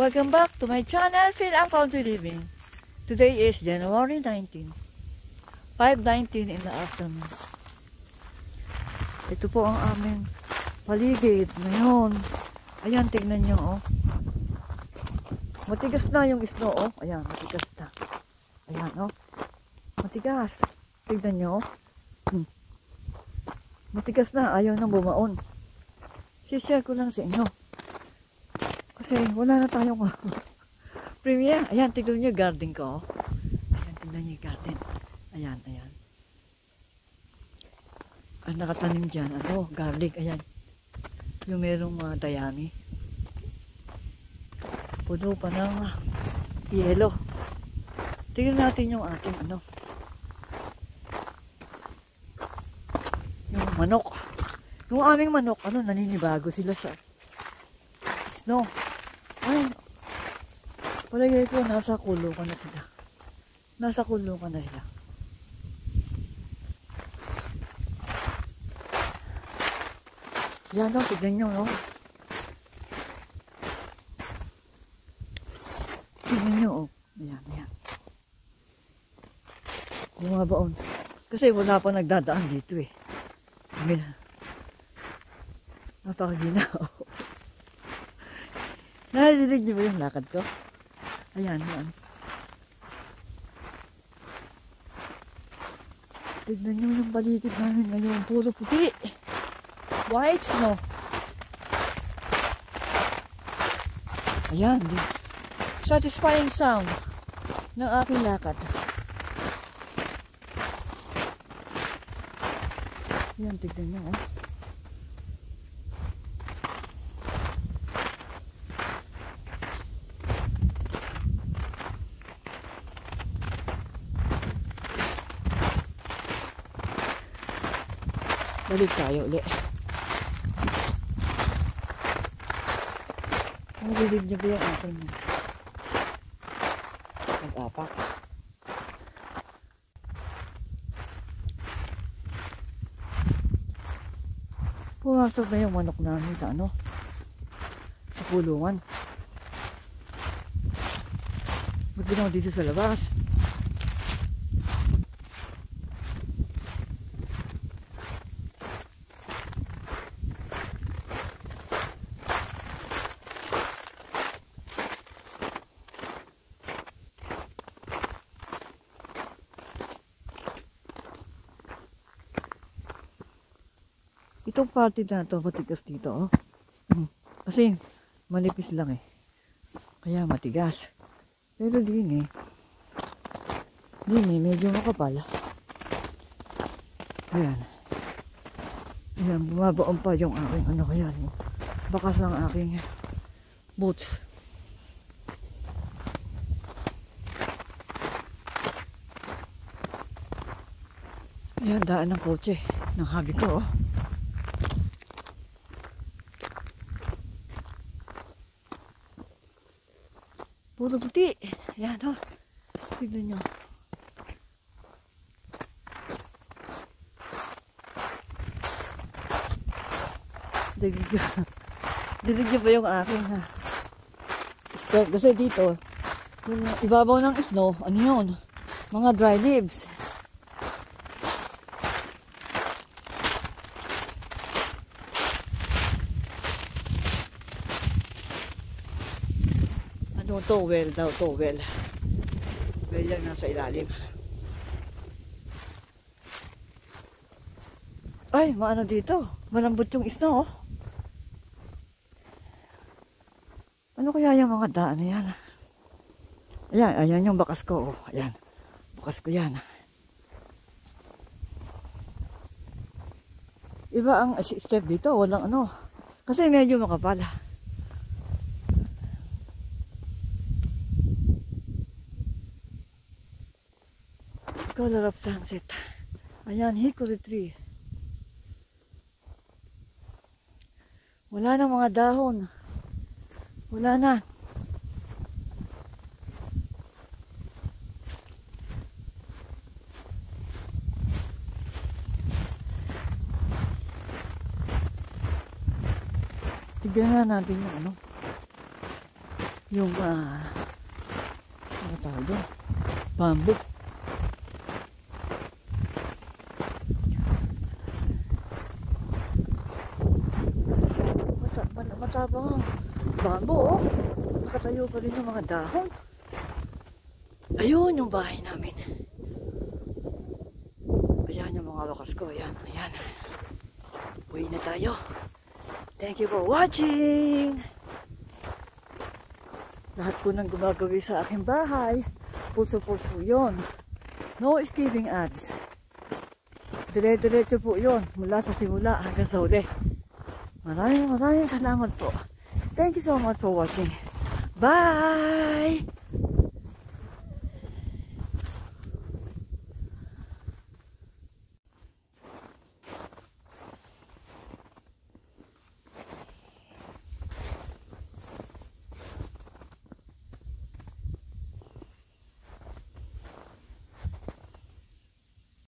Welcome back to my channel, Phil ang Country Living. Today is January 19, 5:19 in the afternoon. Ito po ang aming paligid ngayon. Ayan, tignan nyo, oh. Matigas na yung snow, oh. Ayan, matigas na. Ayan, oh. Matigas. Tignan nyo, oh. Matigas na, ayaw nang bumaon. Si-share ko lang sa inyo. Kasi wala na tayong premiere. Ayan, tignan nyo yung garden ko, oh. Ayan, tignan nyo yung garden. Ayan, ayan. Ang nakatanim dyan, ano, garlic, ayan. Yung merong dayami. Puno pa ng yelo. Tignan natin yung ating, ano, yung manok. Yung aming manok, ano, naninibago sila sa snow. Ay, palagay ko, nasa kulungan na sila. Nasa kulungan na sila. Yan, no, tignan nyo, no. Tignan nyo, oh. Ayan, ayan. Bumabaon. Kasi wala pa nagdadaan dito, eh. Napakaginaw. Nadidinig niyo ba yung lakad ko? Ayan, yan. Tignan niyo yung paligid namin ngayon. Puro puti. White snow. Ayan. Satisfying sound ng aking lakad. Ayan, tignan niyo, oh. Balik tayo ulit. Nalilig niyo ba yung aking nag-apak? Pumasok na yung manok namin sa ano? Sa kulungan. Ba't ginawa dito sa labas? Itong party na ito, matigas dito, oh. Kasi, manipis lang, eh. Kaya matigas. Pero din, medyo makapal. Ayan. Ayan, bumabaon pa yung aking, ano kaya, bakas ng aking boots. Ayan, daan ng kotse, ng hobby ko, oh. Puro puti. Ayan, oh. Tignan nyo. Dinig nyo ba yung aking step? Kasi dito, yung ibabaw ng snow, ano yun? Mga dry leaves. Towel daw, towel. Well lang nasa ilalim. Ay, maano dito? Malambot yung snow, oh. Ano kaya yung mga daan na yan? Ayan, ayan yung bakas ko, oh. Ayan, bakas ko yan. Iba ang step dito, walang ano. Kasi medyo makapal. Color of sunset. Ayan, hickory tree. Wala na mga dahon. Wala na. Tignan na natin yung ano. yung ano tawag doon? Bamboo. Matabang ang bamboo, oh. Nakatayo pa rin yung mga dahon. Ayun yung bahay namin. Ayan yung mga wakas ko. Ayan, ayan. Uwi na tayo. Thank you for watching. Lahat po ng gumagawi sa aking bahay, puso po yun. No skipping ads. Dire-diretso po yun. Mula sa simula hanggang sa huli. Maraming salamat po. Thank you so much for watching. Bye!